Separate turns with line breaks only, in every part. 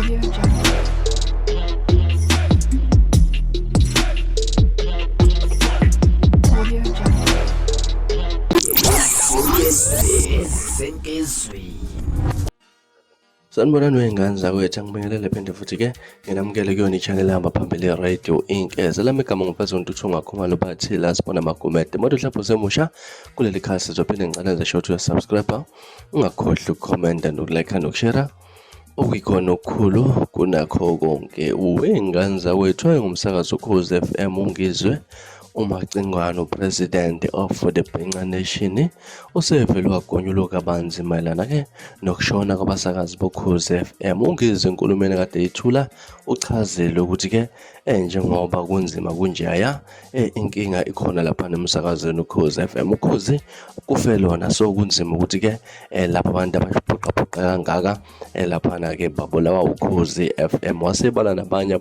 Audio Jungle. Audio Jungle.
Sanibonani wey'ngane zakwethu, angibingelele phinde futhi-ke nginamukele kuyona i-channel ehamba phambili ye-Radio Inkeza. Lami igama nguMfazonto Uthungwa Khumalo Phathile Asibona Magumede. Modu mhlawumbe usemusha kuleli khasi sizophinde ngicaneze short uya-subscribe, ungakhohlwa ukukhomenta nokulike nokushare. Okuyikhona okukhulu kunakho konke wey'ngane zakwethu ayengumsakazi Ukhozi FM ungizwe uMacingwane uPresident of the Bhenca Nation usevele wagonyuluka kabanzi mayelana-ke nokushona kwabasakazi bokhozi FM. Ungizwe enkulumeni kade yithula uchazile ukuthi-ke njengoba kunzima kunjaya inkinga ikhona lapha nemsakazweni Ukhozi FM. Ukhozi kufe lona so kunzima ukuthi-ke lapha abantu abaphoqaphoqa kangaka laphana-ke babulawa Ukhozi FM. Wasebala nabanye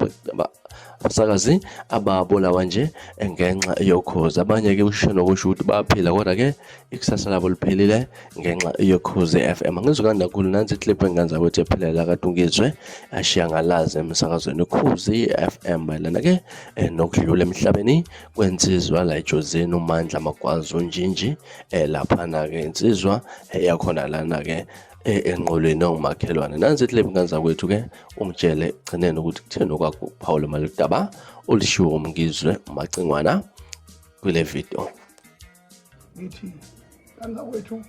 abasakazi ababulawa nje ngenxa yokhozi. Abanye-ke ushona kusho ukuthi baphila kodwa-ke ikusasa labo liphelile ngenxa yokhozi FM. Angizwe kakhulu nansi clip engane zakwethu ephilela kade ungizwe ashiya ngalazi emsakazweni Ukhozi FM mayelana-ke nokudlula emhlabeni kwensizwa la eJozini uMandla Magwaza uNjinji laphana-ke insizwa yakhona lana-ke enqolweni ongumakhelwane. Nansi clip ngane zakwethu-ke ungitshele egcineni ukuthi kutheni okwakho Phawula Maludaba olishiwo umngizwe uMacingwana kule video.
Ngithi ngane zakwethu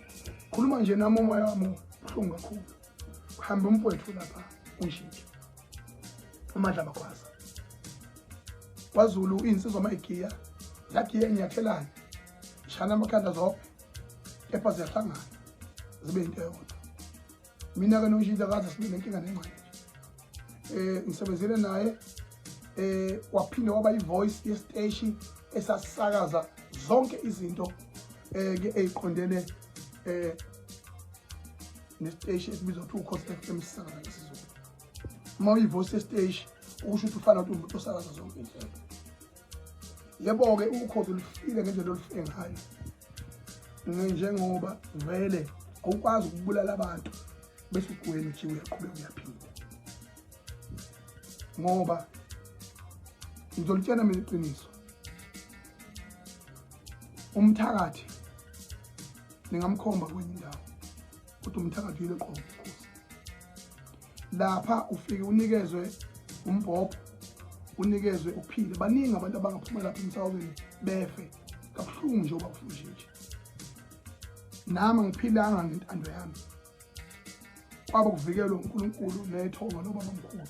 khuluma nje nami umoya wami ubuhlungu kakhulu. Kuhamba umfowethu lapha uNjinji uMandla Magwaza. KwaZulu insizwa mayigiya yagiya enyathelana ishana amakhanda zonke kepha ziyahlangana zibe into eyodwa. Mina ke noNjinji akaze sibe nenkinga nencane nje. Ngisebenzele naye waphinde waba ivoice yesiteshi esasakaza zonke izinto ke eziqondene nesiteshi esibizwa ukuthi Ukhozi FM sisakaza ngesizulu. Uma uyivoice yesiteshi ukusho ukuthi ufana umuntu osakaza zonke izinto. Yebo ke Ukhozi ulifile ngendlela olufike ngayo. Njengoba vele awukwazi ukubulala abantu bese kuwena uthi uyaqhubeka uyaphinda. Ngoba ngizolitshela mina iqiniso. Umthakathi ningamkhomba kwenye indawo. Kodwa umthakathi yile qobo Ukhozi. Lapha ufike unikezwe umbhobho, unikezwe uphile. Baningi abantu abangaphuma lapha emsakazweni befe. Kabuhlungu nje obakufunjinje. Nami ngiphilanga ngentando yami. Kwaba kuvikelwa uNkulunkulu nethonga lobaba omkhulu.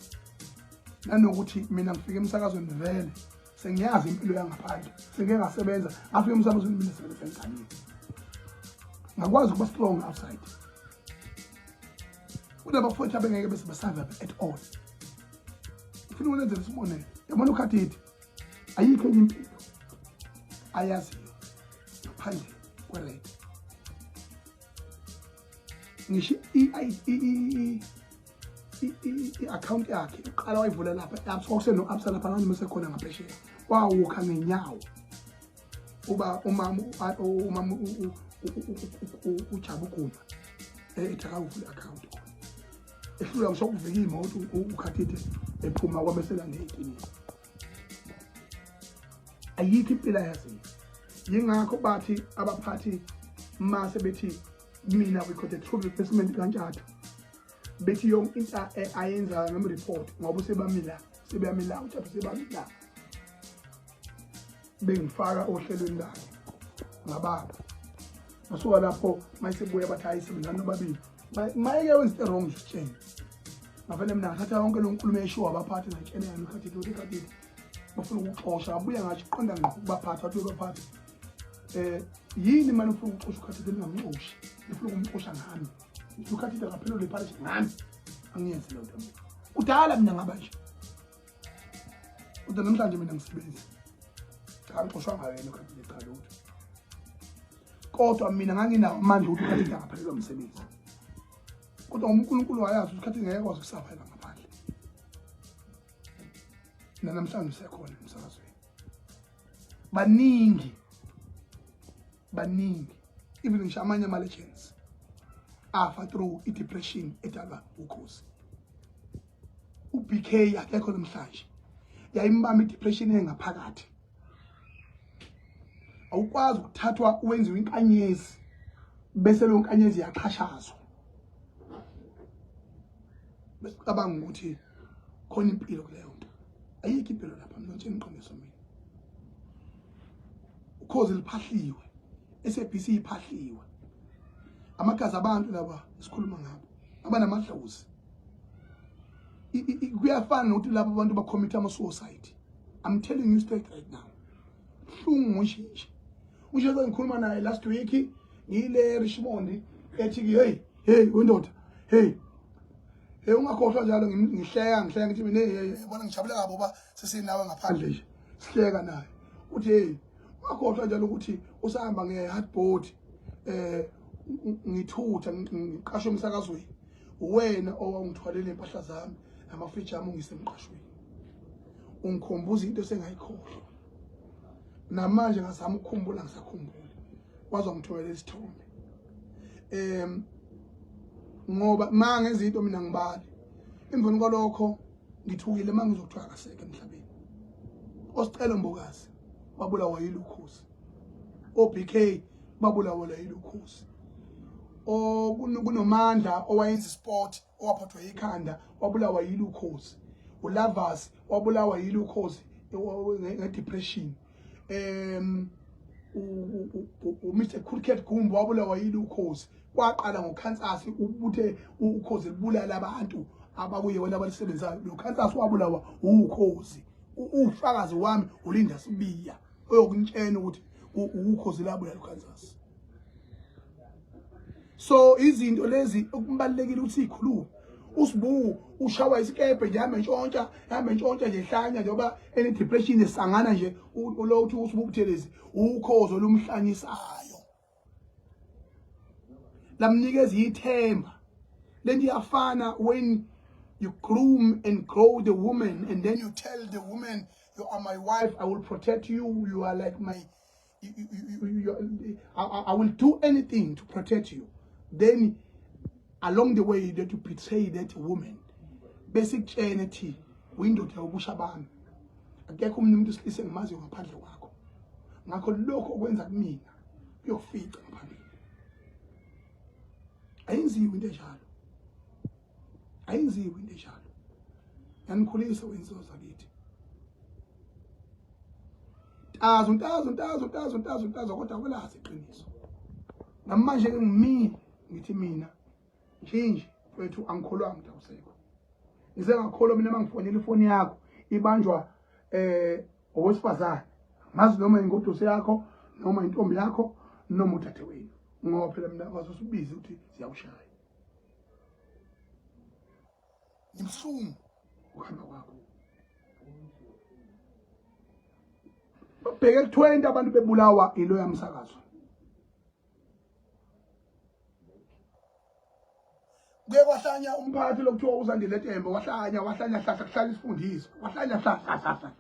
Nanokuthi mina ngifike emsakazweni vele sengiyazi impilo yangaphandle. Sengeke ngasebenza ngafike emsakazweni mina sebenza enkanini. Ngakwazi ukuba strong outside. Kunabafowethu abengeke bese basurvive at all. Ufuna ukwenza isibonelo. Yabona ukhathidi ayikho enye impilo ayaziyo ngaphandle kwe-red. Ngisho i-account yakhe uqala wayivula lapha kuseno absa lapha nami mesekhona ngaphesheya wawukha ngenyawo umama uJabu Guma ethaka uvula account khona ehlula ngisho ukuvika imoto ukhathithe ephuma kwamesela ngeyiqiniso. Ayikho impilo yaziyo. Yingakho bathi abaphathi mase bethi mina we got a true replacement kanjalo bethi yonke into ayenza ngam report ngoba sebamila uJabu sebamila bengifaka ohlelweni lakhe ngababa masuka lapho mayisebuya bathi ayisebenza nobabili mayeke wenza wrong sitshene ngavele mina ngathatha yonke lo nkulumo eshiwa abaphathi ngitshene yana ukhathi bafuna ukuxosha abuya ngathi iqonda ngokubaphatha athi baphathi yini manje ufuna ukuxosha ukhathi ningamxoshi ufuna ukumxosha ngami ukhathi ngaphelele leparish ngami angiyenze lo nto kudala mina ngaba nje kodwa namhlanje mina ngisebenza ngixoshwa ngayo yena ukhathi lecala lutho kodwa mina nganginawo amandla ukuthi ukhathi ngaphelele umsebenzi kodwa uNkulunkulu wayazi ukhathi ngeke kwazi ukusaphela ngaphandle namhlanje usekhona emsakazweni baningi even ngisho amanye ama-legends afa through i-depression edalwa ukhozi. uBK akekho namhlanje yayimbamba idepression engaphakathi awukwazi ukuthathwa wenziwe inkanyezi bese lo nkanyezi yaqhashazwa besicabanga ukuthi khona impilo kuleyo nto ayikho impilo lapha mina nje ngiqiniso mina ukhozi liphahliwe SABC iphahliwe amagazi abantu laba sikhuluma ngabo abanamadlozi kuyafana nokuthi laba abantu bacommit ama-suicide. I'm telling you straight right now hlungu ngishintshe ushiye ngikhuluma naye last week ngile Richmond ethi hey wendoda hey ungakhohlwa njalo ngihleka ngithi mina yabona ngijabule kabi ba sesinawe ngaphandle nje sihleka naye uthi hey ungakhohlwa njalo ukuthi usahamba nge-hardboard ngithutha ngiqashe umsakazweni wena owangithwalele impahla zami amafriji ami ungisemqashweni ungikhumbuza into sengayikhohlwa namanje ngazama ukukhumbula ngisakhumbula wazi ngithwele isithombe ngoba manga izinto mina ngibali emveni kwalokho ngithukile manga ngizokuthiwa akaseke emhlabeni osicelo mbokazi babulawa yilukhosi oBK babulawa yilukhosi kunomandla owayenza sport owaphathwa ikhanda wabulawa yilukhosi uLavas wabulawa yilukhosi ngedepression uMr Cricket Gumbo wabulawa yilukhosi kwaqala ngokhansasi ubuthe ukhozi libulala abantu abakuye wena abalisebenzayo lo khansasi wabulawa ukhozi ufakazi wami ulinda sibiya oyokuntshena ukuthi ukhozi labulala lo khansasi. So izinto lezi okubalekile ukuthi ikhuluma usibu ushawa isikebe nje hamba ntshontsha nje hlanya njengoba ene depression esangana nje lo uthi usibu ubuthelezi ukhozo lomhlanyisayo lamnikeza ithemba lento iyafana when you groom and grow the woman and then you tell the woman you are my wife, I will protect you, you are like my I will do anything to protect you. Then along the way that you betray that woman basic charity window yobusha bami akekho umuntu usilise ngimaziyo ngaphandle kwakho ngakho lokho okwenza kumina kuyokufica ngaphandle ayenziwe into enjalo yanikhulisa wenziwa zakithi ntazo kodwa kwelazi iqiniso namanje ke ngimini ngithi mina nje mfethu angikholwa umuntu awusekho ngize ngakholwa mina mangifonela ifoni yakho ibanjwa owesifazane mazi noma ingoduso yakho noma intombi yakho noma uthathe wenu ngoba phela mina wazosubiza ukuthi siyawushaya ngimhlungu ukuhamba kwakho bheke 20 abantu bebulawa ilo yamsakazo kuye kwahlanya umphathi lokuthiwa uzandile Tembe wahlanya hlahla kuhlala isifundiso wahlanya hlahla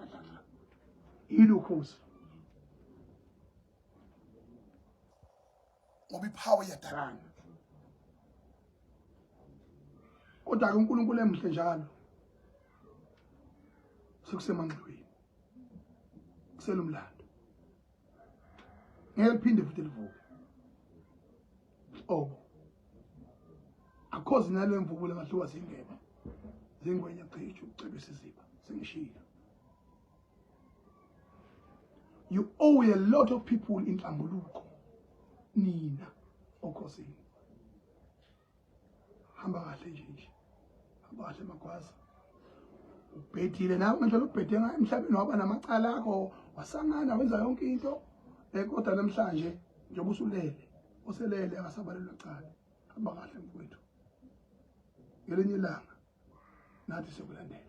ilukhosi ngoba ipower yadalana kodwa ke uNkulunkulu emhle njalo sikusemangcwele kuselumlando ngeke liphinde futhi livuke akhozi nalo emvubula ngahluka zingeba zingwenya qithi ucebisa iziba sengishila. You owe a lot of people in Tlambuluko nina okhosini hamba kahle nje hamba kahle magwaza ubhedile nawe ngendlela ubhede ngayo emhlabeni waba namacala akho wasangana wenza yonke into kodwa namhlanje njengoba uselele akasabalelwa cala hamba kahle mfowethu ngelinye ilanga nathi sokulandela.